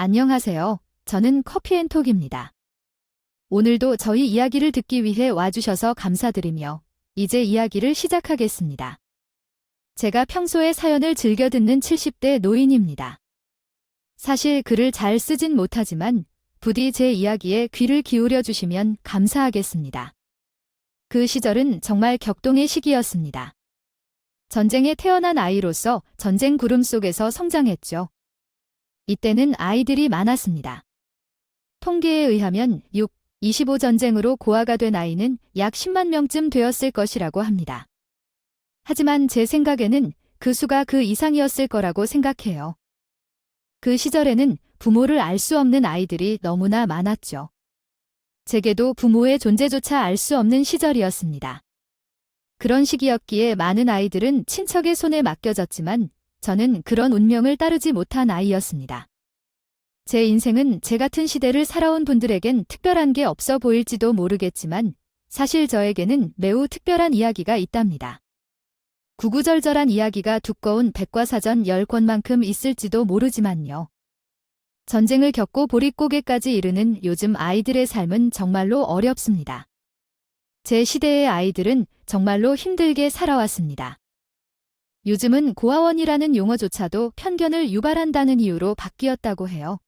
안녕하세요. 저는 커피앤톡입니다. 오늘도 저희 이야기를 듣기 위해 와주셔서 감사드리며 이제 이야기를 시작하겠습니다. 제가 평소에 사연을 즐겨 듣는 70대 노인입니다. 사실 글을 잘 쓰진 못하지만 부디 제 이야기에 귀를 기울여 주시면 감사하겠습니다. 그 시절은 정말 격동의 시기였습니다. 전쟁에 태어난 아이로서 전쟁 구름 속에서 성장했죠. 이때는 아이들이 많았습니다. 통계에 의하면 25 전쟁으로 고아가 된 아이는 약 10만 명쯤 되었을 것이라고 합니다. 하지만 제 생각에는 그 수가 그 이상이었을 거라고 생각해요. 그 시절에는 부모를 알 수 없는 아이들이 너무나 많았죠. 제게도 부모의 존재조차 알 수 없는 시절이었습니다. 그런 시기였기에 많은 아이들은 친척의 손에 맡겨졌지만 저는 그런 운명을 따르지 못한 아이였습니다. 제 인생은 제 같은 시대를 살아온 분들에겐 특별한 게 없어 보일지도 모르겠지만 사실 저에게는 매우 특별한 이야기가 있답니다. 구구절절한 이야기가 두꺼운 백과사전 10권만큼 있을지도 모르지만요. 전쟁을 겪고 보릿고개까지 이르는 요즘 아이들의 삶은 정말로 어렵습니다. 제 시대의 아이들은 정말로 힘들게 살아왔습니다. 요즘은 고아원이라는 용어조차도 편견을 유발한다는 이유로 바뀌었다고 해요.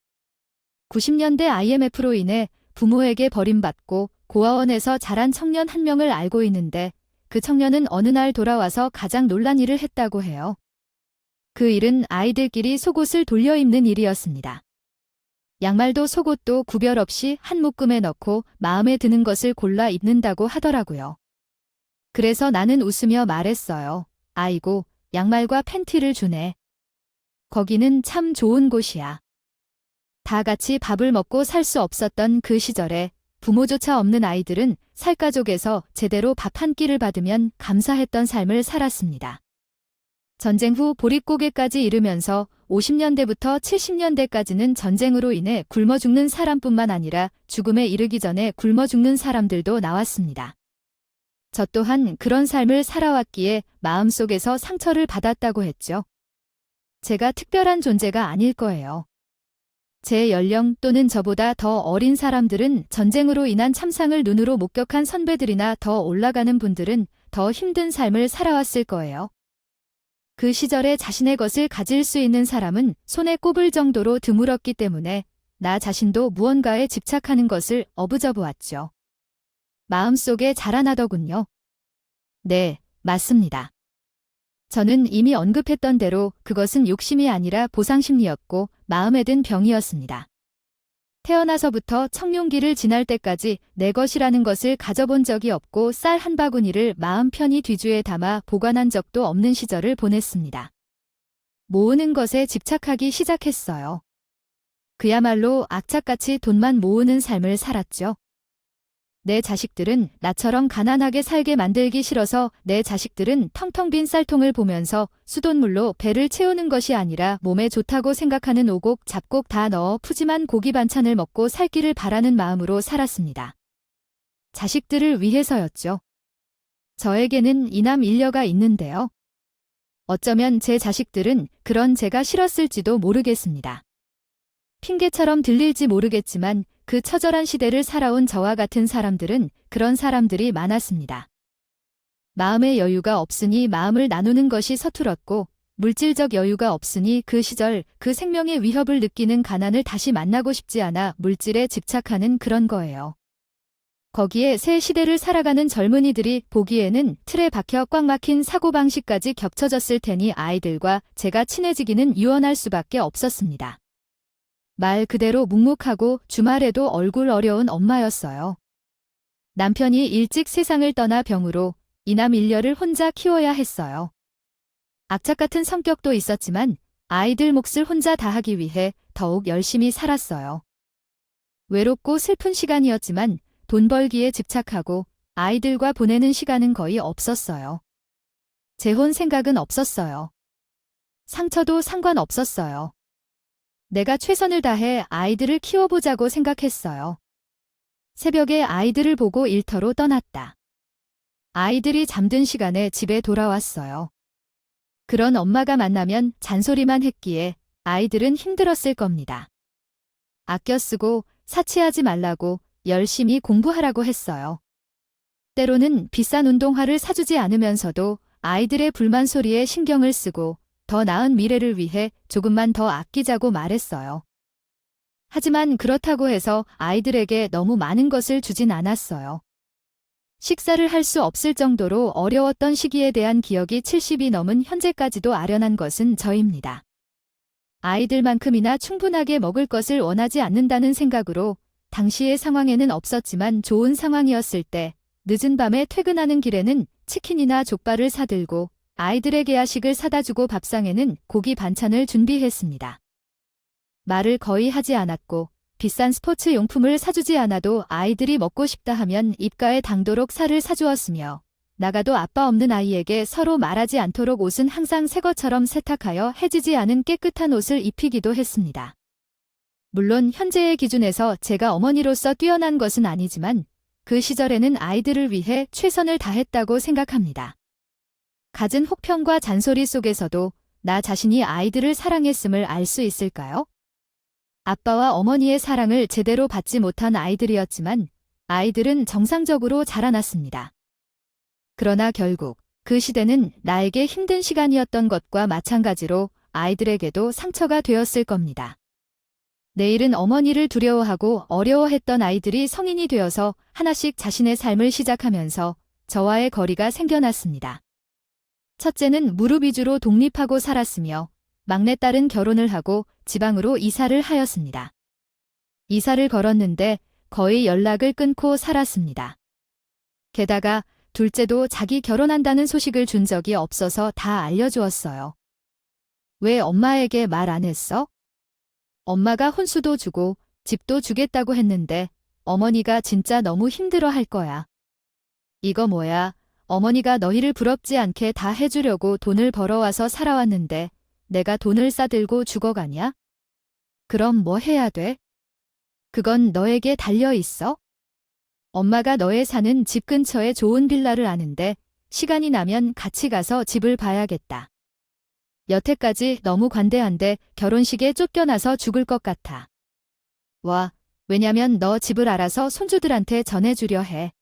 90년대 IMF로 인해 부모에게 버림받고 고아원에서 자란 청년 한 명을 알고 있는데 그 청년은 어느 날 돌아와서 가장 놀란 일을 했다고 해요. 그 일은 아이들끼리 속옷을 돌려 입는 일이었습니다. 양말도 속옷도 구별 없이 한 묶음에 넣고 마음에 드는 것을 골라 입는다고 하더라고요. 그래서 나는 웃으며 말했어요. 아이고, 양말과 팬티를 주네. 거기는 참 좋은 곳이야. 다 같이 밥을 먹고 살 수 없었던 그 시절에 부모조차 없는 아이들은 살가족에서 제대로 밥 한 끼를 받으면 감사했던 삶을 살았습니다. 전쟁 후 보릿고개까지 이르면서 50년대부터 70년대까지는 전쟁으로 인해 굶어 죽는 사람뿐만 아니라 죽음에 이르기 전에 굶어 죽는 사람들도 나왔습니다. 저 또한 그런 삶을 살아왔기에 마음속에서 상처를 받았다고 했죠. 제가 특별한 존재가 아닐 거예요. 제 연령 또는 저보다 더 어린 사람들은 전쟁으로 인한 참상을 눈으로 목격한 선배들이나 더 올라가는 분들은 더 힘든 삶을 살아왔을 거예요. 그 시절에 자신의 것을 가질 수 있는 사람은 손에 꼽을 정도로 드물었기 때문에 나 자신도 무언가에 집착하는 것을 어부져보았죠. 마음속에 자라나더군요. 네, 맞습니다. 저는 이미 언급했던 대로 그것은 욕심이 아니라 보상심리였고 마음에 든 병이었습니다. 태어나서부터 청룡기를 지날 때까지 내 것이라는 것을 가져본 적이 없고 쌀 한 바구니를 마음 편히 뒤주에 담아 보관한 적도 없는 시절을 보냈습니다. 모으는 것에 집착하기 시작했어요. 그야말로 악착같이 돈만 모으는 삶을 살았죠. 내 자식들은 나처럼 가난하게 살게 만들기 싫어서 내 자식들은 텅텅 빈 쌀통을 보면서 수돗물로 배를 채우는 것이 아니라 몸에 좋다고 생각하는 오곡, 잡곡 다 넣어 푸짐한 고기 반찬을 먹고 살기를 바라는 마음으로 살았습니다. 자식들을 위해서였죠. 저에게는 이남 일녀가 있는데요. 어쩌면 제 자식들은 그런 제가 싫었을지도 모르겠습니다. 핑계처럼 들릴지 모르겠지만 그 처절한 시대를 살아온 저와 같은 사람들은 그런 사람들이 많았습니다. 마음의 여유가 없으니 마음을 나누는 것이 서툴었고 물질적 여유가 없으니 그 시절 그 생명의 위협을 느끼는 가난을 다시 만나고 싶지 않아 물질에 집착하는 그런 거예요. 거기에 새 시대를 살아가는 젊은이들이 보기에는 틀에 박혀 꽉 막힌 사고방식까지 겹쳐졌을 테니 아이들과 제가 친해지기는 유언할 수밖에 없었습니다. 말 그대로 묵묵하고 주말에도 얼굴 어려운 엄마였어요. 남편이 일찍 세상을 떠나 병으로 이남 일녀를 혼자 키워야 했어요. 악착 같은 성격도 있었지만 아이들 몫을 혼자 다하기 위해 더욱 열심히 살았어요. 외롭고 슬픈 시간이었지만 돈 벌기에 집착하고 아이들과 보내는 시간은 거의 없었어요. 재혼 생각은 없었어요. 상처도 상관없었어요. 내가 최선을 다해 아이들을 키워보자고 생각했어요. 새벽에 아이들을 보고 일터로 떠났다. 아이들이 잠든 시간에 집에 돌아왔어요. 그런 엄마가 만나면 잔소리만 했기에 아이들은 힘들었을 겁니다. 아껴 쓰고 사치하지 말라고 열심히 공부하라고 했어요. 때로는 비싼 운동화를 사주지 않으면서도 아이들의 불만 소리에 신경을 쓰고 더 나은 미래를 위해 조금만 더 아끼자고 말했어요. 하지만 그렇다고 해서 아이들에게 너무 많은 것을 주진 않았어요. 식사를 할 수 없을 정도로 어려웠던 시기에 대한 기억이 70이 넘은 현재까지도 아련한 것은 저입니다. 아이들만큼이나 충분하게 먹을 것을 원하지 않는다는 생각으로 당시의 상황에는 없었지만 좋은 상황이었을 때 늦은 밤에 퇴근하는 길에는 치킨이나 족발을 사들고 아이들에게 야식을 사다 주고 밥상에는 고기 반찬을 준비했습니다. 말을 거의 하지 않았고 비싼 스포츠 용품을 사주지 않아도 아이들이 먹고 싶다 하면 입가에 당도록 살을 사주었으며 나가도 아빠 없는 아이에게 서로 말하지 않도록 옷은 항상 새 것처럼 세탁하여 해지지 않은 깨끗한 옷을 입히기도 했습니다. 물론 현재의 기준에서 제가 어머니로서 뛰어난 것은 아니지만 그 시절에는 아이들을 위해 최선을 다했다고 생각합니다. 갖은 혹평과 잔소리 속에서도 나 자신이 아이들을 사랑했음을 알 수 있을까요? 아빠와 어머니의 사랑을 제대로 받지 못한 아이들이었지만 아이들은 정상적으로 자라났습니다. 그러나 결국 그 시대는 나에게 힘든 시간이었던 것과 마찬가지로 아이들에게도 상처가 되었을 겁니다. 내일은 어머니를 두려워하고 어려워했던 아이들이 성인이 되어서 하나씩 자신의 삶을 시작하면서 저와의 거리가 생겨났습니다. 첫째는 무릎 위주로 독립하고 살았으며 막내딸은 결혼을 하고 지방으로 이사를 하였습니다. 이사를 걸었는데 거의 연락을 끊고 살았습니다. 게다가 둘째도 자기 결혼한다는 소식을 준 적이 없어서 다 알려주었어요. 왜 엄마에게 말 안 했어? 엄마가 혼수도 주고 집도 주겠다고 했는데 어머니가 진짜 너무 힘들어 할 거야. 이거 뭐야? 어머니가 너희를 부럽지 않게 다 해주려고 돈을 벌어와서 살아왔는데 내가 돈을 싸들고 죽어가냐? 그럼 뭐 해야 돼? 그건 너에게 달려 있어? 엄마가 너의 사는 집 근처에 좋은 빌라를 아는데 시간이 나면 같이 가서 집을 봐야겠다. 여태까지 너무 관대한데 결혼식에 쫓겨나서 죽을 것 같아. 와, 왜냐면 너 집을 알아서 손주들한테 전해주려 해.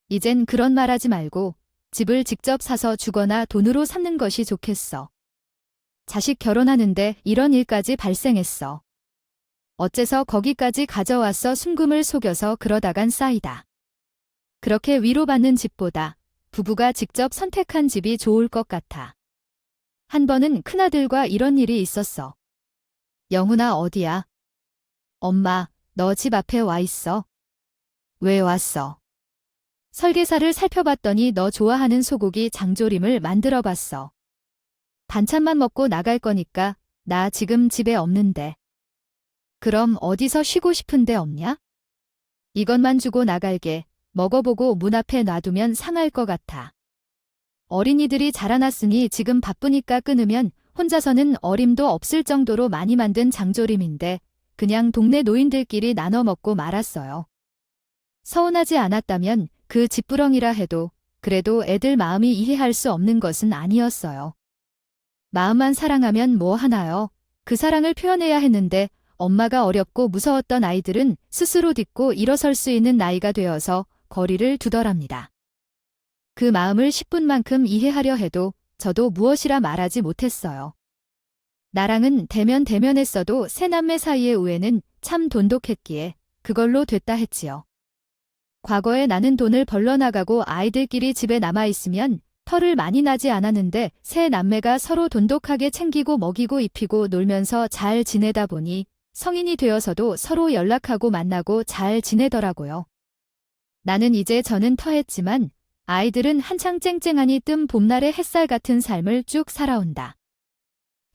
이젠 그런 말 하지 말고 집을 직접 사서 주거나 돈으로 샀는 것이 좋겠어. 자식 결혼하는데 이런 일까지 발생했어. 어째서 거기까지 가져왔어. 순금을 속여서 그러다간 싸이다. 그렇게 위로받는 집보다 부부가 직접 선택한 집이 좋을 것 같아. 한 번은 큰아들과 이런 일이 있었어. 영훈아 어디야? 엄마, 너 집 앞에 와 있어. 왜 왔어? 설계사를 살펴봤더니 너 좋아하는 소고기 장조림을 만들어 봤어. 반찬만 먹고 나갈 거니까 나 지금 집에 없는데. 그럼 어디서 쉬고 싶은데 없냐? 이것만 주고 나갈게. 먹어보고 문 앞에 놔두면 상할 것 같아. 어린이들이 자라났으니 지금 바쁘니까 끊으면 혼자서는 어림도 없을 정도로 많이 만든 장조림인데 그냥 동네 노인들끼리 나눠 먹고 말았어요. 서운하지 않았다면 그 집부렁이라 해도 그래도 애들 마음이 이해할 수 없는 것은 아니었어요. 마음만 사랑하면 뭐 하나요? 그 사랑을 표현해야 했는데 엄마가 어렵고 무서웠던 아이들은 스스로 딛고 일어설 수 있는 나이가 되어서 거리를 두더랍니다. 그 마음을 10분만큼 이해하려 해도 저도 무엇이라 말하지 못했어요. 나랑은 대면했어도 세 남매 사이의 우애는 참 돈독했기에 그걸로 됐다 했지요. 과거에 나는 돈을 벌러 나가고 아이들끼리 집에 남아있으면 털을 많이 나지 않았는데 세 남매가 서로 돈독하게 챙기고 먹이고 입히고 놀면서 잘 지내다 보니 성인이 되어서도 서로 연락하고 만나고 잘 지내더라고요. 나는 이제 저는 터했지만 아이들은 한창 쨍쨍하니 뜬 봄날의 햇살 같은 삶을 쭉 살아온다.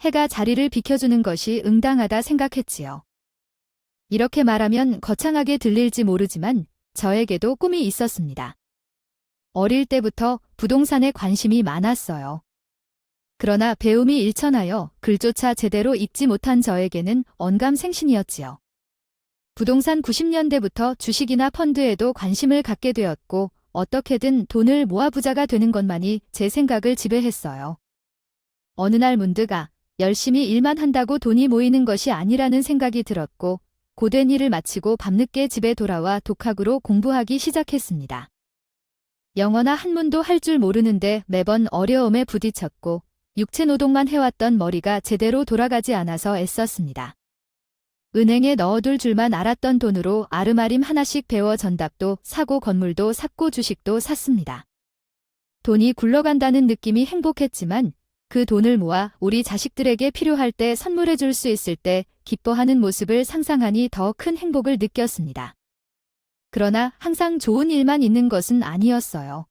해가 자리를 비켜주는 것이 응당하다 생각했지요. 이렇게 말하면 거창하게 들릴지 모르지만 저에게도 꿈이 있었습니다. 어릴 때부터 부동산에 관심이 많았어요. 그러나 배움이 일천하여 글조차 제대로 읽지 못한 저에게는 언감생신이었지요. 부동산 90년대부터 주식이나 펀드에도 관심을 갖게 되었고 어떻게든 돈을 모아 부자가 되는 것만이 제 생각을 지배했어요. 어느 날 문득 열심히 일만 한다고 돈이 모이는 것이 아니라는 생각이 들었고 고된 일을 마치고 밤늦게 집에 돌아와 독학으로 공부하기 시작했습니다. 영어나 한문도 할 줄 모르는데 매번 어려움에 부딪혔고 육체 노동만 해왔던 머리가 제대로 돌아가지 않아서 애썼습니다. 은행에 넣어둘 줄만 알았던 돈으로 아름아림 하나씩 배워 전답도 사고 건물도 샀고 주식도 샀습니다. 돈이 굴러간다는 느낌이 행복했지만 그 돈을 모아 우리 자식들에게 필요할 때 선물해 줄 수 있을 때 기뻐하는 모습을 상상하니 더 큰 행복을 느꼈습니다. 그러나 항상 좋은 일만 있는 것은 아니었어요.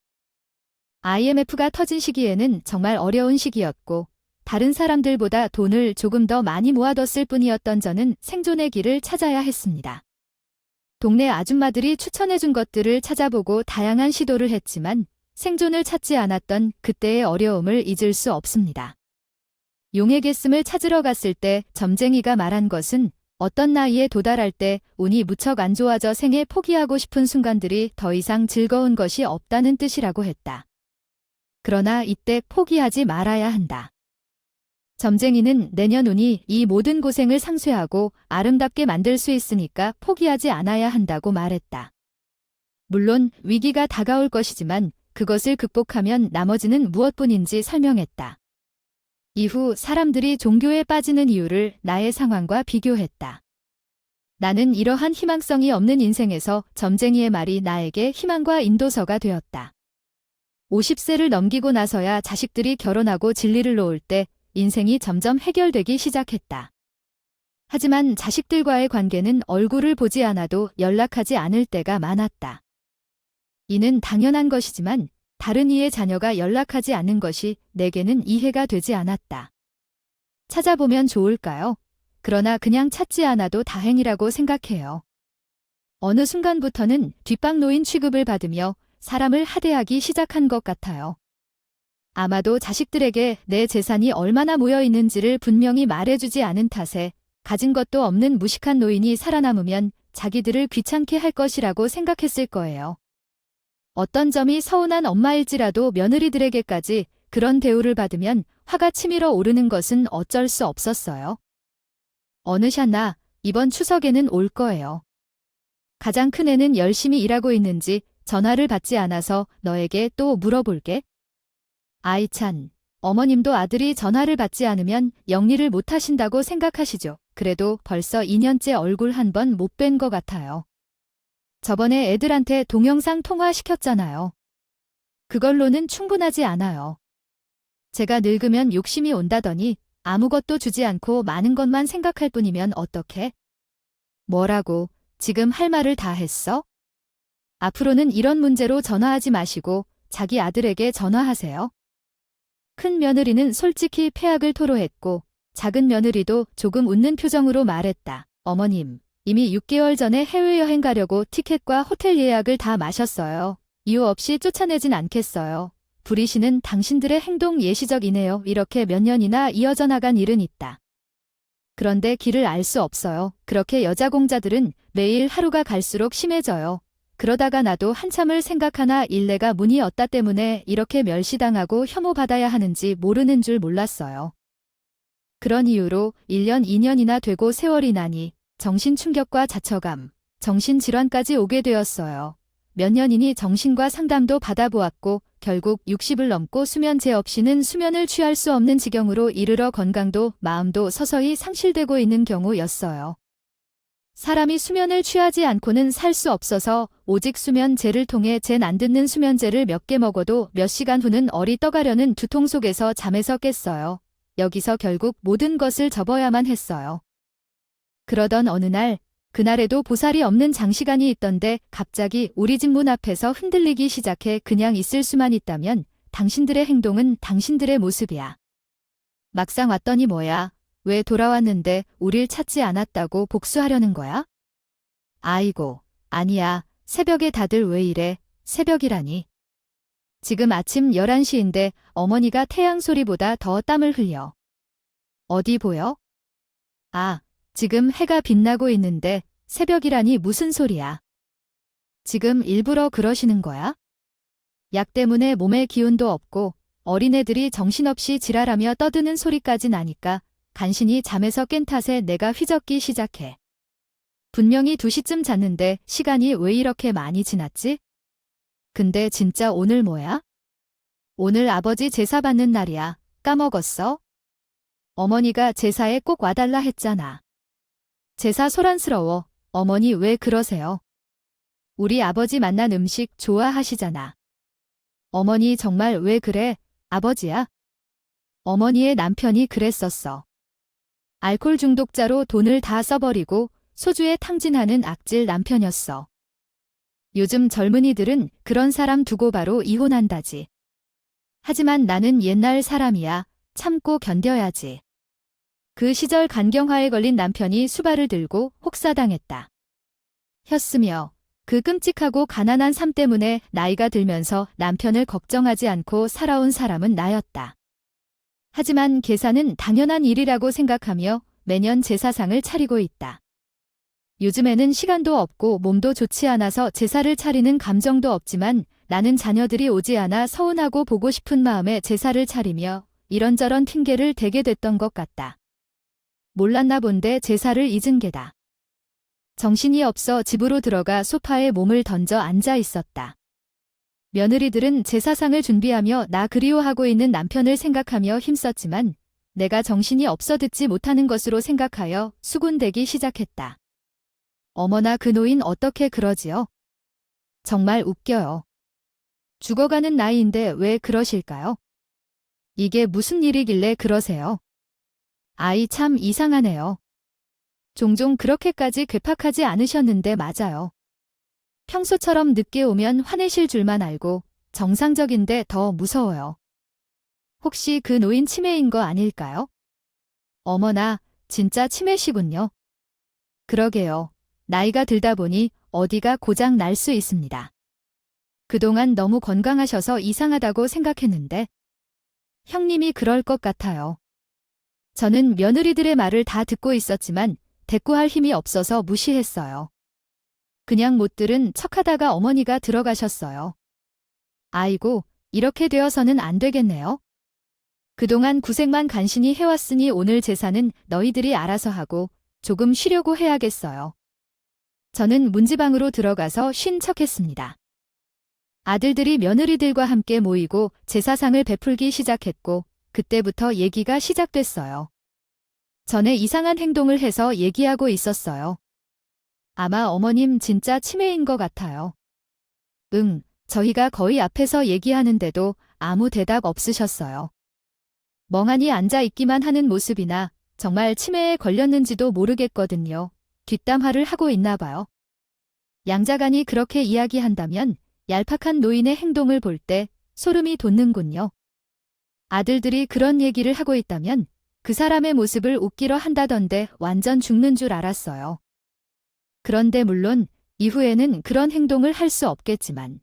IMF가 터진 시기에는 정말 어려운 시기였고 다른 사람들보다 돈을 조금 더 많이 모아뒀을 뿐이었던 저는 생존의 길을 찾아야 했습니다. 동네 아줌마들이 추천해준 것들을 찾아보고 다양한 시도를 했지만 생존을 찾지 않았던 그때의 어려움을 잊을 수 없습니다. 용의 갰음을 찾으러 갔을 때 점쟁이가 말한 것은 어떤 나이에 도달할 때 운이 무척 안 좋아져 생애 포기하고 싶은 순간들이 더 이상 즐거운 것이 없다는 뜻이라고 했다. 그러나 이때 포기하지 말아야 한다. 점쟁이는 내년 운이 이 모든 고생을 상쇄하고 아름답게 만들 수 있으니까 포기하지 않아야 한다고 말했다. 물론 위기가 다가올 것이지만 그것을 극복하면 나머지는 무엇뿐인지 설명했다. 이후 사람들이 종교에 빠지는 이유를 나의 상황과 비교했다. 나는 이러한 희망성이 없는 인생에서 점쟁이의 말이 나에게 희망과 인도서가 되었다. 50세를 넘기고 나서야 자식들이 결혼하고 진리를 놓을 때 인생이 점점 해결되기 시작했다. 하지만 자식들과의 관계는 얼굴을 보지 않아도 연락하지 않을 때가 많았다. 이는 당연한 것이지만 다른 이의 자녀가 연락하지 않는 것이 내게는 이해가 되지 않았다. 찾아보면 좋을까요? 그러나 그냥 찾지 않아도 다행이라고 생각해요. 어느 순간부터는 뒷방노인 취급을 받으며 사람을 하대하기 시작한 것 같아요. 아마도 자식들에게 내 재산이 얼마나 모여 있는지를 분명히 말해주지 않은 탓에 가진 것도 없는 무식한 노인이 살아남으면 자기들을 귀찮게 할 것이라고 생각했을 거예요. 어떤 점이 서운한 엄마일지라도 며느리들에게까지 그런 대우를 받으면 화가 치밀어 오르는 것은 어쩔 수 없었어요. 어느샤나 이번 추석에는 올 거예요. 가장 큰 애는 열심히 일하고 있는지 전화를 받지 않아서 너에게 또 물어볼게. 아이찬, 어머님도 아들이 전화를 받지 않으면 영리를 못하신다고 생각하시죠. 그래도 벌써 2년째 얼굴 한 번 못 뵌 것 같아요. 저번에 애들한테 동영상 통화시켰잖아요. 그걸로는 충분하지 않아요. 제가 늙으면 욕심이 온다더니 아무것도 주지 않고 많은 것만 생각할 뿐이면 어떡해? 뭐라고, 지금 할 말을 다 했어? 앞으로는 이런 문제로 전화하지 마시고 자기 아들에게 전화하세요. 큰 며느리는 솔직히 폐악을 토로했고 작은 며느리도 조금 웃는 표정으로 말했다. 어머님, 이미 6개월 전에 해외여행 가려고 티켓과 호텔 예약을 다 마셨어요. 이유 없이 쫓아내진 않겠어요. 부리시는 당신들의 행동 예시적이네요. 이렇게 몇 년이나 이어져 나간 일은 있다. 그런데 길을 알 수 없어요. 그렇게 여자 공자들은 매일 하루가 갈수록 심해져요. 그러다가 나도 한참을 생각하나 일내가 문이 었다 때문에 이렇게 멸시당하고 혐오받아야 하는지 모르는 줄 몰랐어요. 그런 이유로 1년 2년이나 되고 세월이 나니 정신충격과 자처감, 정신질환까지 오게 되었어요. 몇 년이니 정신과 상담도 받아보았고 결국 60을 넘고 수면제 없이는 수면을 취할 수 없는 지경으로 이르러 건강도 마음도 서서히 상실되고 있는 경우였어요. 사람이 수면을 취하지 않고는 살 수 없어서 오직 수면제를 통해 젠 안 듣는 수면제를 몇 개 먹어도 몇 시간 후는 얼이 떠가려는 두통 속에서 잠에서 깼어요. 여기서 결국 모든 것을 접어야만 했어요. 그러던 어느 날, 그날에도 보살이 없는 장시간이 있던데 갑자기 우리 집 문 앞에서 흔들리기 시작해 그냥 있을 수만 있다면 당신들의 행동은 당신들의 모습이야. 막상 왔더니 뭐야? 왜 돌아왔는데 우릴 찾지 않았다고 복수하려는 거야? 아이고, 아니야. 새벽에 다들 왜 이래? 새벽이라니. 지금 아침 11시인데 어머니가 태양 소리보다 더 땀을 흘려. 어디 보여? 아, 지금 해가 빛나고 있는데 새벽이라니 무슨 소리야? 지금 일부러 그러시는 거야? 약 때문에 몸에 기운도 없고 어린애들이 정신없이 지랄하며 떠드는 소리까지 나니까 간신히 잠에서 깬 탓에 내가 휘젓기 시작해. 분명히 2시쯤 잤는데 시간이 왜 이렇게 많이 지났지? 근데 진짜 오늘 뭐야? 오늘 아버지 제사 받는 날이야. 까먹었어? 어머니가 제사에 꼭 와달라 했잖아. 제사 소란스러워. 어머니 왜 그러세요? 우리 아버지 만난 음식 좋아하시잖아. 어머니 정말 왜 그래? 아버지야? 어머니의 남편이 그랬었어. 알코올 중독자로 돈을 다 써버리고 소주에 탕진하는 악질 남편이었어. 요즘 젊은이들은 그런 사람 두고 바로 이혼한다지. 하지만 나는 옛날 사람이야. 참고 견뎌야지. 그 시절 간경화에 걸린 남편이 수발을 들고 혹사당했다. 혔으며 그 끔찍하고 가난한 삶 때문에 나이가 들면서 남편을 걱정하지 않고 살아온 사람은 나였다. 하지만 계산은 당연한 일이라고 생각하며 매년 제사상을 차리고 있다. 요즘에는 시간도 없고 몸도 좋지 않아서 제사를 차리는 감정도 없지만 나는 자녀들이 오지 않아 서운하고 보고 싶은 마음에 제사를 차리며 이런저런 핑계를 대게 됐던 것 같다. 몰랐나 본데 제사를 잊은 게다. 정신이 없어 집으로 들어가 소파에 몸을 던져 앉아 있었다. 며느리들은 제사상을 준비하며 나 그리워하고 있는 남편을 생각하며 힘썼지만 내가 정신이 없어 듣지 못하는 것으로 생각하여 수군대기 시작했다. 어머나 그 노인 어떻게 그러지요? 정말 웃겨요. 죽어가는 나이인데 왜 그러실까요? 이게 무슨 일이길래 그러세요? 아이 참 이상하네요. 종종 그렇게까지 괴팍하지 않으셨는데 맞아요. 평소처럼 늦게 오면 화내실 줄만 알고 정상적인데 더 무서워요. 혹시 그 노인 치매인 거 아닐까요? 어머나, 진짜 치매시군요. 그러게요. 나이가 들다 보니 어디가 고장 날 수 있습니다. 그동안 너무 건강하셔서 이상하다고 생각했는데 형님이 그럴 것 같아요. 저는 며느리들의 말을 다 듣고 있었지만 대꾸할 힘이 없어서 무시했어요. 그냥 못 들은 척하다가 어머니가 들어가셨어요. 아이고, 이렇게 되어서는 안 되겠네요. 그동안 고생만 간신히 해왔으니 오늘 제사는 너희들이 알아서 하고 조금 쉬려고 해야겠어요. 저는 문지방으로 들어가서 쉰 척했습니다. 아들들이 며느리들과 함께 모이고 제사상을 베풀기 시작했고 그때부터 얘기가 시작됐어요. 전에 이상한 행동을 해서 얘기하고 있었어요. 아마 어머님 진짜 치매인 것 같아요. 저희가 거의 앞에서 얘기하는데도 아무 대답 없으셨어요. 멍하니 앉아 있기만 하는 모습이나 정말 치매에 걸렸는지도 모르겠거든요. 뒷담화를 하고 있나 봐요. 양자간이 그렇게 이야기한다면 얄팍한 노인의 행동을 볼 때 소름이 돋는군요. 아들들이 그런 얘기를 하고 있다면 그 사람의 모습을 웃기려 한다던데 완전 죽는 줄 알았어요. 그런데 물론 이후에는 그런 행동을 할 수 없겠지만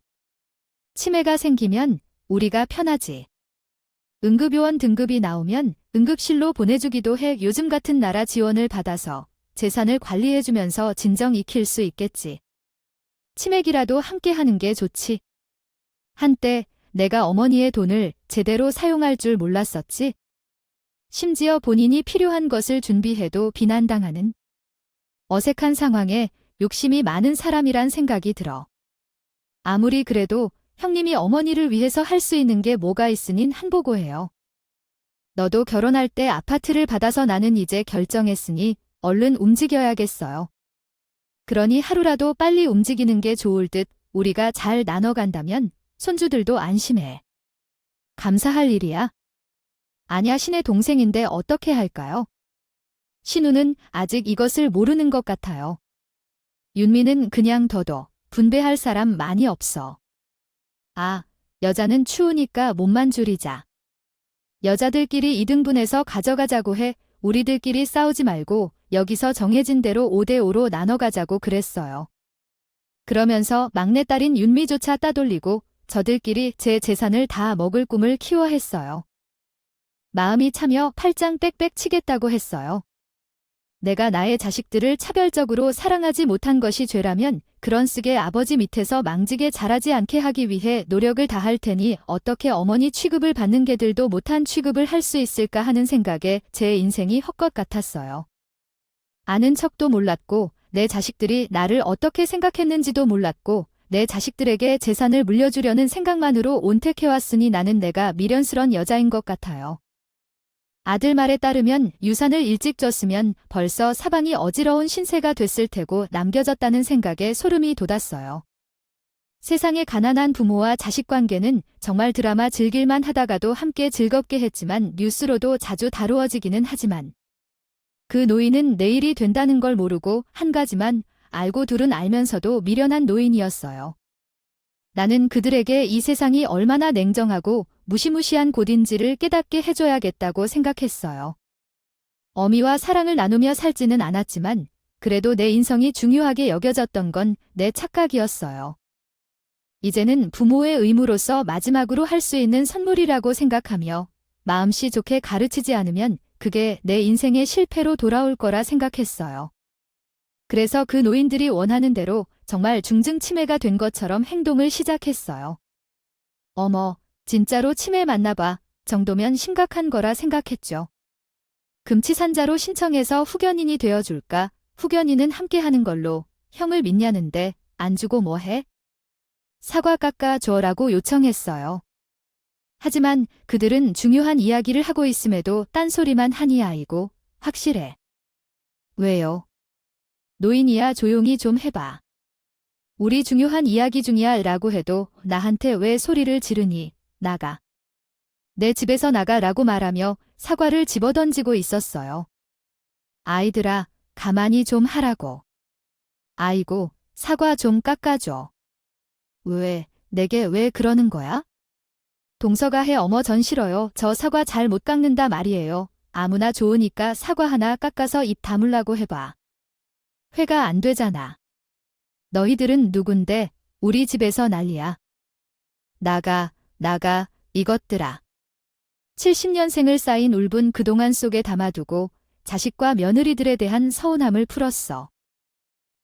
치매가 생기면 우리가 편하지. 응급요원 등급이 나오면 응급실로 보내주기도 해. 요즘 같은 나라 지원을 받아서 재산을 관리해주면서 진정 익힐 수 있겠지. 치매기라도 함께 하는 게 좋지. 한때 내가 어머니의 돈을 제대로 사용할 줄 몰랐었지. 심지어 본인이 필요한 것을 준비해도 비난당하는 어색한 상황에 욕심이 많은 사람이란 생각이 들어. 아무리 그래도 형님이 어머니를 위해서 할 수 있는 게 뭐가 있으닌 한보고해요. 너도 결혼할 때 아파트를 받아서 나는 이제 결정했으니 얼른 움직여야겠어요. 그러니 하루라도 빨리 움직이는 게 좋을 듯. 우리가 잘 나눠간다면 손주들도 안심해. 감사할 일이야. 아냐 신의 동생인데 어떻게 할까요? 신우는 아직 이것을 모르는 것 같아요. 윤미는 그냥 둬둬. 분배할 사람 많이 없어. 아, 여자는 추우니까 몸만 줄이자. 여자들끼리 2등분해서 가져가자고 해. 우리들끼리 싸우지 말고 여기서 정해진 대로 5대5로 나눠 가자고 그랬어요. 그러면서 막내딸인 윤미조차 따돌리고 저들끼리 제 재산을 다 먹을 꿈을 키워 했어요. 마음이 차며 팔짱 빽빽 치겠다고 했어요. 내가 나의 자식들을 차별적으로 사랑하지 못한 것이 죄라면 그런 쓱의 아버지 밑에서 망지게 자라지 않게 하기 위해 노력을 다할 테니 어떻게 어머니 취급을 받는 개들도 못한 취급을 할 수 있을까 하는 생각에 제 인생이 헛것 같았어요. 아는 척도 몰랐고 내 자식들이 나를 어떻게 생각했는지도 몰랐고 내 자식들에게 재산을 물려주려는 생각만으로 온택해왔으니 나는 내가 미련스런 여자인 것 같아요. 아들 말에 따르면 유산을 일찍 줬으면 벌써 사방이 어지러운 신세가 됐을 테고 남겨졌다는 생각에 소름이 돋았어요. 세상의 가난한 부모와 자식 관계는 정말 드라마 즐길만 하다가도 함께 즐겁게 했지만 뉴스로도 자주 다루어지기는 하지만 그 노인은 내일이 된다는 걸 모르고 한 가지만 알고 둘은 알면서도 미련한 노인이었어요. 나는 그들에게 이 세상이 얼마나 냉정하고 무시무시한 곳인지를 깨닫게 해줘야겠다고 생각했어요. 어미와 사랑을 나누며 살지는 않았지만 그래도 내 인성이 중요하게 여겨졌던 건 내 착각이었어요. 이제는 부모의 의무로서 마지막으로 할 수 있는 선물이라고 생각하며 마음씨 좋게 가르치지 않으면 그게 내 인생의 실패로 돌아올 거라 생각했어요. 그래서 그 노인들이 원하는 대로 정말 중증 치매가 된 것처럼 행동을 시작했어요. 어머, 진짜로 치매 맞나 봐 정도면 심각한 거라 생각했죠. 금치산자로 신청해서 후견인이 되어줄까? 후견인은 함께 하는 걸로. 형을 믿냐는데 안 주고 뭐 해? 사과 깎아 줘라고 요청했어요. 하지만 그들은 중요한 이야기를 하고 있음에도 딴소리만 하니 아이고, 확실해. 왜요? 노인이야 조용히 좀 해봐. 우리 중요한 이야기 중이야 라고 해도 나한테 왜 소리를 지르니? 나가. 내 집에서 나가라고 말하며 사과를 집어던지고 있었어요. 아이들아, 가만히 좀 하라고. 아이고, 사과 좀 깎아줘. 왜, 내게 왜 그러는 거야? 동서가 해 어머 전 싫어요. 저 사과 잘 못 깎는다 말이에요. 아무나 좋으니까 사과 하나 깎아서 입 다물라고 해봐. 회가 안 되잖아. 너희들은 누군데 우리 집에서 난리야. 나가, 나가, 이것들아. 70년생을 쌓인 울분 그동안 속에 담아두고 자식과 며느리들에 대한 서운함을 풀었어.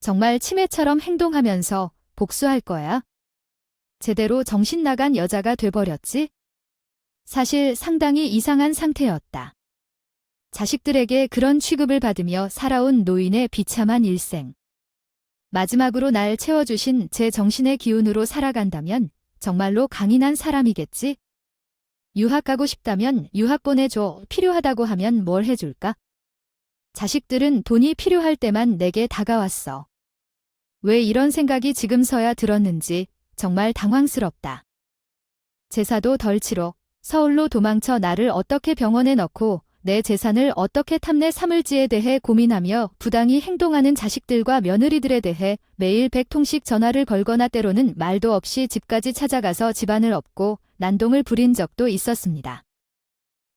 정말 치매처럼 행동하면서 복수할 거야? 제대로 정신 나간 여자가 돼버렸지? 사실 상당히 이상한 상태였다. 자식들에게 그런 취급을 받으며 살아온 노인의 비참한 일생. 마지막으로 날 채워주신 제 정신의 기운으로 살아간다면 정말로 강인한 사람이겠지? 유학 가고 싶다면 유학 보내줘. 필요하다고 하면 뭘 해줄까? 자식들은 돈이 필요할 때만 내게 다가왔어. 왜 이런 생각이 지금서야 들었는지 정말 당황스럽다. 제사도 덜 치러 서울로 도망쳐 나를 어떻게 병원에 넣고 내 재산을 어떻게 탐내 삼을지에 대해 고민하며 부당히 행동하는 자식들과 며느리들에 대해 매일 100통씩 전화를 걸거나 때로는 말도 없이 집까지 찾아가서 집안을 엎고 난동을 부린 적도 있었습니다.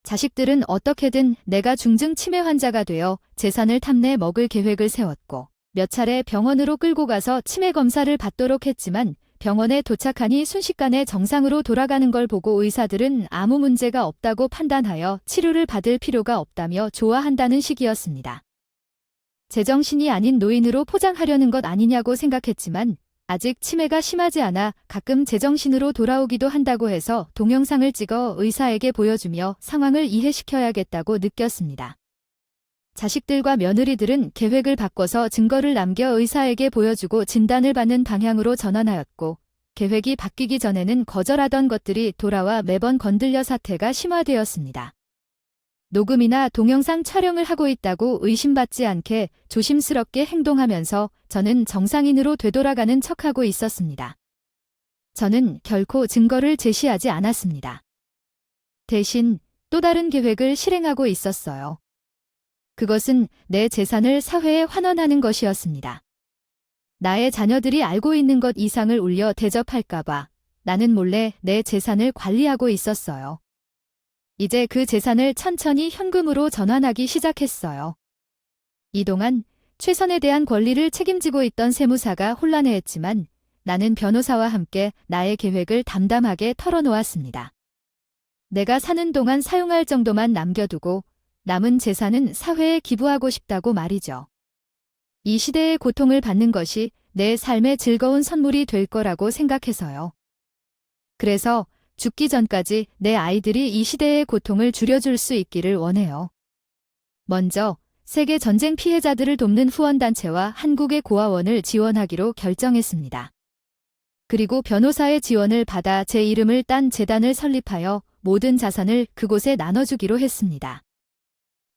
자식들은 어떻게든 내가 중증 치매 환자가 되어 재산을 탐내 먹을 계획을 세웠고 몇 차례 병원으로 끌고 가서 치매 검사를 받도록 했지만 병원에 도착하니 순식간에 정상으로 돌아가는 걸 보고 의사들은 아무 문제가 없다고 판단하여 치료를 받을 필요가 없다며 좋아한다는 식이었습니다. 제정신이 아닌 노인으로 포장하려는 것 아니냐고 생각했지만 아직 치매가 심하지 않아 가끔 제정신으로 돌아오기도 한다고 해서 동영상을 찍어 의사에게 보여주며 상황을 이해시켜야겠다고 느꼈습니다. 자식들과 며느리들은 계획을 바꿔서 증거를 남겨 의사에게 보여주고 진단을 받는 방향으로 전환하였고 계획이 바뀌기 전에는 거절하던 것들이 돌아와 매번 건들려 사태가 심화되었습니다. 녹음이나 동영상 촬영을 하고 있다고 의심받지 않게 조심스럽게 행동하면서 저는 정상인으로 되돌아가는 척하고 있었습니다. 저는 결코 증거를 제시하지 않았습니다. 대신 또 다른 계획을 실행하고 있었어요. 그것은 내 재산을 사회에 환원하는 것이었습니다. 나의 자녀들이 알고 있는 것 이상을 울려 대접할까봐 나는 몰래 내 재산을 관리하고 있었어요. 이제 그 재산을 천천히 현금으로 전환하기 시작했어요. 이동안 최선에 대한 권리를 책임지고 있던 세무사가 혼란해했지만 나는 변호사와 함께 나의 계획을 담담하게 털어놓았습니다. 내가 사는 동안 사용할 정도만 남겨두고 남은 재산은 사회에 기부하고 싶다고 말이죠. 이 시대의 고통을 받는 것이 내 삶의 즐거운 선물이 될 거라고 생각해서요. 그래서 죽기 전까지 내 아이들이 이 시대의 고통을 줄여줄 수 있기를 원해요. 먼저 세계 전쟁 피해자들을 돕는 후원단체와 한국의 고아원을 지원하기로 결정했습니다. 그리고 변호사의 지원을 받아 제 이름을 딴 재단을 설립하여 모든 자산을 그곳에 나눠주기로 했습니다.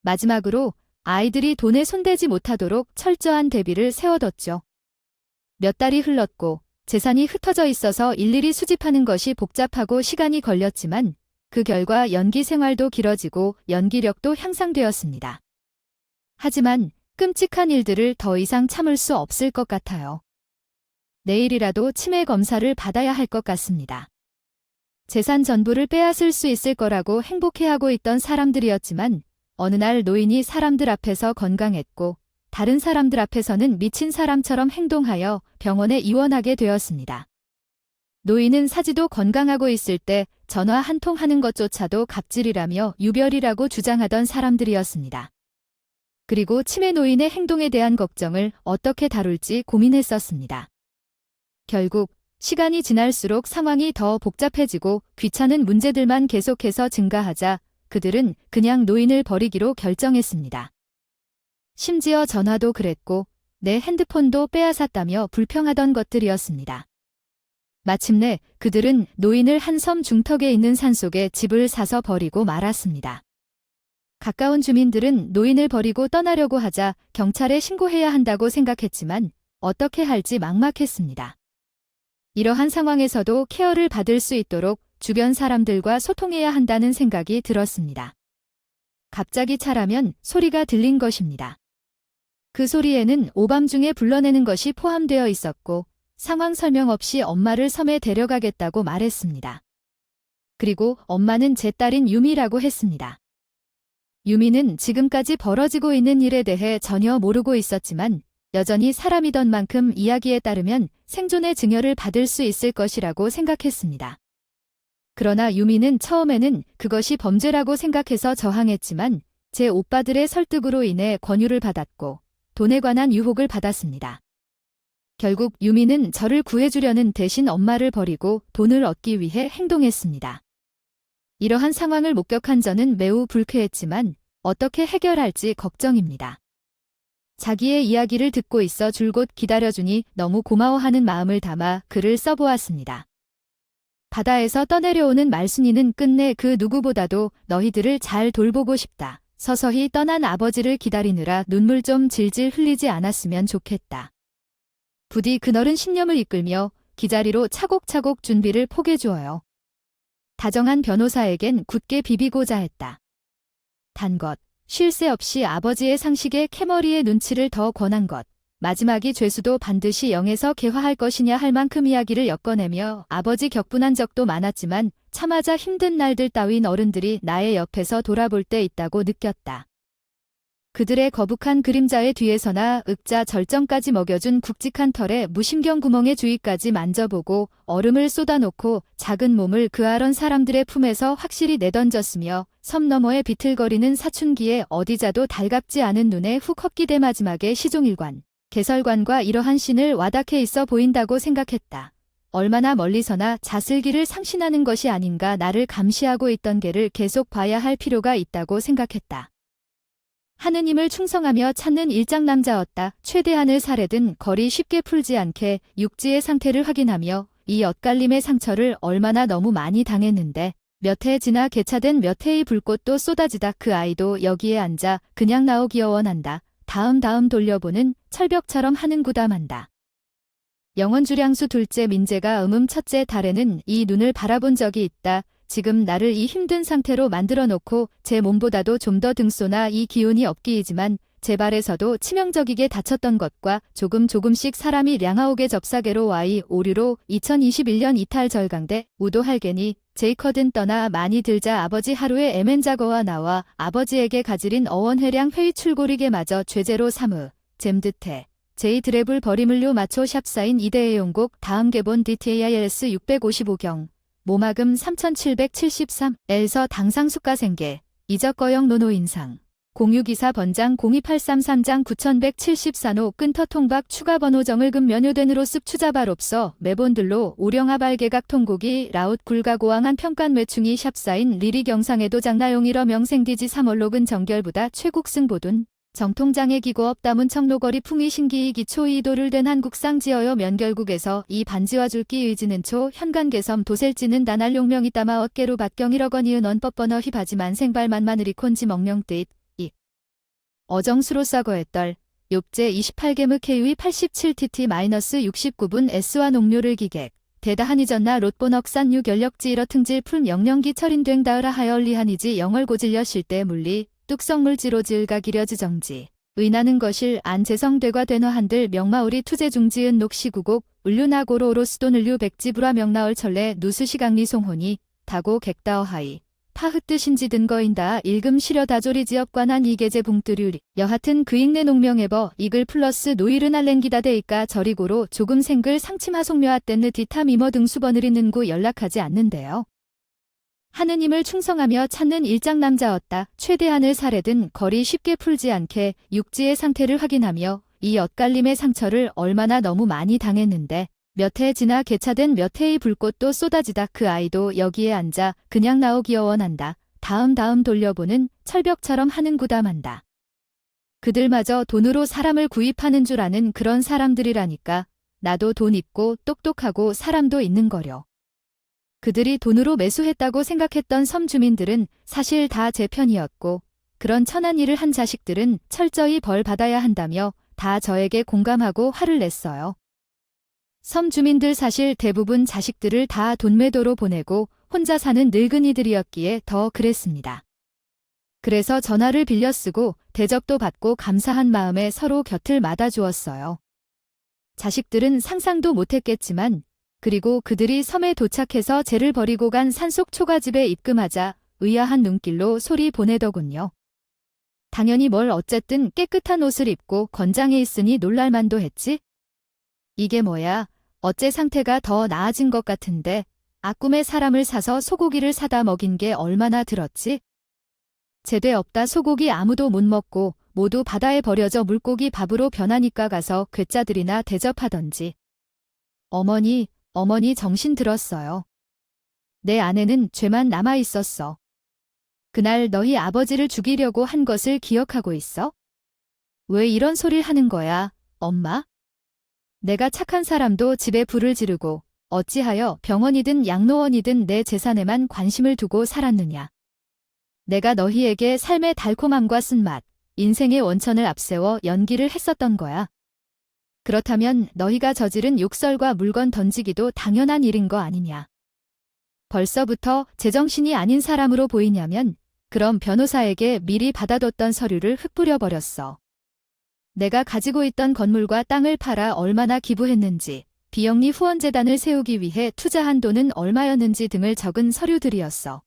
마지막으로 아이들이 돈에 손대지 못하도록 철저한 대비를 세워뒀죠. 몇 달이 흘렀고 재산이 흩어져 있어서 일일이 수집하는 것이 복잡하고 시간이 걸렸지만 그 결과 연기 생활도 길어지고 연기력도 향상되었습니다. 하지만 끔찍한 일들을 더 이상 참을 수 없을 것 같아요. 내일이라도 치매 검사를 받아야 할 것 같습니다. 재산 전부를 빼앗을 수 있을 거라고 행복해하고 있던 사람들이었지만 어느 날 노인이 사람들 앞에서 건강했고 다른 사람들 앞에서는 미친 사람처럼 행동하여 병원에 입원하게 되었습니다. 노인은 사지도 건강하고 있을 때 전화 한 통 하는 것조차도 갑질이라며 유별이라고 주장하던 사람들이었습니다. 그리고 치매 노인의 행동에 대한 걱정을 어떻게 다룰지 고민했었습니다. 결국 시간이 지날수록 상황이 더 복잡해지고 귀찮은 문제들만 계속해서 증가하자 그들은 그냥 노인을 버리기로 결정했습니다. 심지어 전화도 그랬고 내 핸드폰도 빼앗았다며 불평하던 것들이었습니다. 마침내 그들은 노인을 한 섬 중턱에 있는 산속에 집을 사서 버리고 말았습니다. 가까운 주민들은 노인을 버리고 떠나려고 하자 경찰에 신고해야 한다고 생각했지만 어떻게 할지 막막했습니다. 이러한 상황에서도 케어를 받을 수 있도록 주변 사람들과 소통해야 한다는 생각이 들었습니다. 갑자기 차라면 소리가 들린 것입니다. 그 소리에는 오밤중에 불러내는 것이 포함되어 있었고 상황 설명 없이 엄마를 섬에 데려가겠다고 말했습니다. 그리고 엄마는 제 딸인 유미라고 했습니다. 유미는 지금까지 벌어지고 있는 일에 대해 전혀 모르고 있었지만 여전히 사람이던 만큼 이야기에 따르면 생존의 증여를 받을 수 있을 것이라고 생각했습니다. 그러나 유미는 처음에는 그것이 범죄라고 생각해서 저항했지만 제 오빠들의 설득으로 인해 권유를 받았고 돈에 관한 유혹을 받았습니다. 결국 유미는 저를 구해주려는 대신 엄마를 버리고 돈을 얻기 위해 행동했습니다. 이러한 상황을 목격한 저는 매우 불쾌했지만 어떻게 해결할지 걱정입니다. 자기의 이야기를 듣고 있어 줄곧 기다려주니 너무 고마워하는 마음을 담아 글을 써보았습니다. 바다에서 떠내려오는 말순이는 끝내 그 누구보다도 너희들을 잘 돌보고 싶다. 서서히 떠난 아버지를 기다리느라 눈물 좀 질질 흘리지 않았으면 좋겠다. 부디 그너른 신념을 이끌며 기자리로 차곡차곡 준비를 포개주어요. 다정한 변호사에겐 굳게 비비고자 했다. 단 것, 쉴 새 없이 아버지의 상식에 캐머리의 눈치를 더 권한 것, 마지막이 죄수도 반드시 0에서 개화할 것이냐 할 만큼 이야기를 엮어내며 아버지 격분한 적도 많았지만 참아자 힘든 날들 따윈 어른들이 나의 옆에서 돌아볼 때 있다고 느꼈다. 그들의 거북한 그림자의 뒤에서나 윽자 절정까지 먹여준 굵직한 털에 무심경 구멍의 주위까지 만져보고 얼음을 쏟아놓고 작은 몸을 그 아런 사람들의 품에서 확실히 내던졌으며 섬 너머에 비틀거리는 사춘기에 어디 자도 달갑지 않은 눈에 훅 헛기대 마지막에 시종일관, 개설관과 이러한 씬을 와닿게 있어 보인다고 생각했다. 얼마나 멀리서나 자슬기를 상신하는 것이 아닌가. 나를 감시하고 있던 개를 계속 봐야 할 필요가 있다고 생각했다. 하느님을 충성하며 찾는 일장남자였다. 최대한을 살해든 거리 쉽게 풀지 않게 육지의 상태를 확인하며 이 엇갈림의 상처를 얼마나 너무 많이 당했는데 몇 해 지나 개차된 몇 해의 불꽃도 쏟아지다 그 아이도 여기에 앉아 그냥 나오기여 원한다. 다음 돌려보는 철벽처럼 하는 구담한다. 영원주량수 둘째 민재가 첫째 달에는 이 눈을 바라본 적이 있다. 지금 나를 이 힘든 상태로 만들어 놓고 제 몸보다도 좀 더 등소나 이 기운이 없기이지만 제 발에서도 치명적이게 다쳤던 것과 조금씩 사람이 량아옥의 접사계로 와이 오류로 2021년 이탈 절강대 우도할게니 제이커든 떠나 많이 들자 아버지 하루에 에멘자거와 나와 아버지에게 가지린 어원회량 회의 출고리게 마저 죄제로 삼으 잼듯해 제이 드래블 버리물류 마초 샵사인 이대의 용곡 다음 개본 DTAILS 655경 모마금 3773에서 당상수가생계 이적거영 노노인상 공유기사 번장 02833장 9174노 끈터 통박 추가 번호 정을금 면요된으로 습 추자발없어 매본들로 오령아발개각 통곡이 라웃 굴가고왕한 평간 외충이 샵사인 리리 경상에도 장나용이러 명생디지 3월록은 정결보다 최국승 보둔 정통장애 기고업 다문청로거리 풍위 신기이 기초 이도를 된 한국상 지어요 면결국에서 이 반지와 줄기 의지는 초 현관개섬 도셀지는 나날 용명이 따마 어깨로 밭경이러건 이은 언법번어 휘바지만 생발만만 의리콘지 먹령뜻 이 어정수로 싸거했떨 욕제 28개무 KV 87TT-69분 S와 농료를 기객 대다한이전나 롯보넉산 유결력지 일어 등질 풀 영령기 철인된 다으라 하열리한이지 영월고질려 실대 물리 뚝성물지로 지을가 기려지 정지 의나는 것일 안재성대과 된화한들 명마우리 투제중지은 녹시구곡 울류나고로오로 수도늘류 백지부라 명나얼 철래 누수시강리 송혼이 다고 객다어하이 파흐뜨신지 든거인다 일금 시려 다조리 지역관한 이계제 봉뜨류리 여하튼 그익내 농명해버 이글 플러스 노일은 알랭기다 데이까 저리고로 조금 생글 상침하송묘하 땐느 디타 미머 등수번을이 는구 연락하지 않는데요. 하느님을 충성하며 찾는 일장남자였다. 최대한을 살해든 거리 쉽게 풀지 않게 육지의 상태를 확인하며 이 엇갈림의 상처를 얼마나 너무 많이 당했는데 몇 해 지나 개차된 몇 해의 불꽃도 쏟아지다 그 아이도 여기에 앉아 그냥 나오기어 원한다. 다음 돌려보는 철벽처럼 하는 구담한다. 그들마저 돈으로 사람을 구입하는 줄 아는 그런 사람들이라니까. 나도 돈 있고 똑똑하고 사람도 있는 거려. 그들이 돈으로 매수했다고 생각했던 섬 주민들은 사실 다 제 편이었고 그런 천한 일을 한 자식들은 철저히 벌 받아야 한다며 다 저에게 공감하고 화를 냈어요. 섬 주민들 사실 대부분 자식들을 다 돈매도로 보내고 혼자 사는 늙은이들이었기에 더 그랬습니다. 그래서 전화를 빌려 쓰고 대접도 받고 감사한 마음에 서로 곁을 맞아주었어요. 자식들은 상상도 못했겠지만 그리고 그들이 섬에 도착해서 쟤를 버리고 간 산속 초가집에 입금하자 의아한 눈길로 소리 보내더군요. 당연히 뭘 어쨌든 깨끗한 옷을 입고 건장해 있으니 놀랄만도 했지? 이게 뭐야? 어째 상태가 더 나아진 것 같은데 아꿈에 사람을 사서 소고기를 사다 먹인 게 얼마나 들었지? 제대 없다 소고기 아무도 못 먹고 모두 바다에 버려져 물고기 밥으로 변하니까 가서 괴짜들이나 대접하던지. 어머니 정신 들었어요. 내 안에는 죄만 남아 있었어. 그날 너희 아버지를 죽이려고 한 것을 기억하고 있어? 왜 이런 소리를 하는 거야, 엄마? 내가 착한 사람도 집에 불을 지르고 어찌하여 병원이든 양로원이든 내 재산에만 관심을 두고 살았느냐. 내가 너희에게 삶의 달콤함과 쓴맛, 인생의 원천을 앞세워 연기를 했었던 거야. 그렇다면 너희가 저지른 욕설과 물건 던지기도 당연한 일인 거 아니냐. 벌써부터 제정신이 아닌 사람으로 보이냐면 그럼 변호사에게 미리 받아뒀던 서류를 흩뿌려버렸어. 내가 가지고 있던 건물과 땅을 팔아 얼마나 기부했는지, 비영리 후원재단을 세우기 위해 투자한 돈은 얼마였는지 등을 적은 서류들이었어.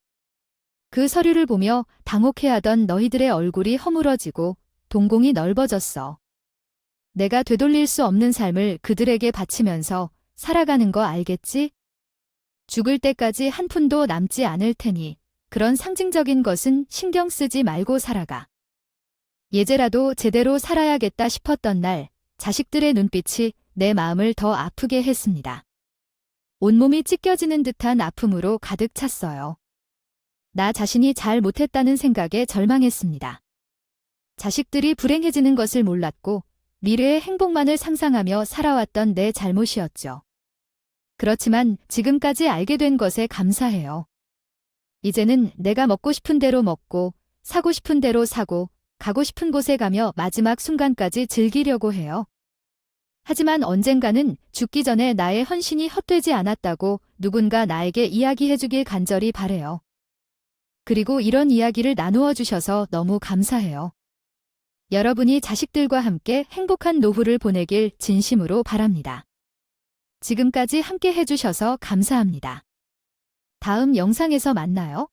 그 서류를 보며 당혹해하던 너희들의 얼굴이 허물어지고 동공이 넓어졌어. 내가 되돌릴 수 없는 삶을 그들에게 바치면서 살아가는 거 알겠지? 죽을 때까지 한 푼도 남지 않을 테니 그런 상징적인 것은 신경 쓰지 말고 살아가. 예제라도 제대로 살아야겠다 싶었던 날 자식들의 눈빛이 내 마음을 더 아프게 했습니다. 온몸이 찢겨지는 듯한 아픔으로 가득 찼어요. 나 자신이 잘 못했다는 생각에 절망했습니다. 자식들이 불행해지는 것을 몰랐고 미래의 행복만을 상상하며 살아왔던 내 잘못이었죠. 그렇지만 지금까지 알게 된 것에 감사해요. 이제는 내가 먹고 싶은 대로 먹고 사고 싶은 대로 사고 가고 싶은 곳에 가며 마지막 순간까지 즐기려고 해요. 하지만 언젠가는 죽기 전에 나의 헌신이 헛되지 않았다고 누군가 나에게 이야기해주길 간절히 바래요. 그리고 이런 이야기를 나누어 주셔서 너무 감사해요. 여러분이 자식들과 함께 행복한 노후를 보내길 진심으로 바랍니다. 지금까지 함께 해주셔서 감사합니다. 다음 영상에서 만나요.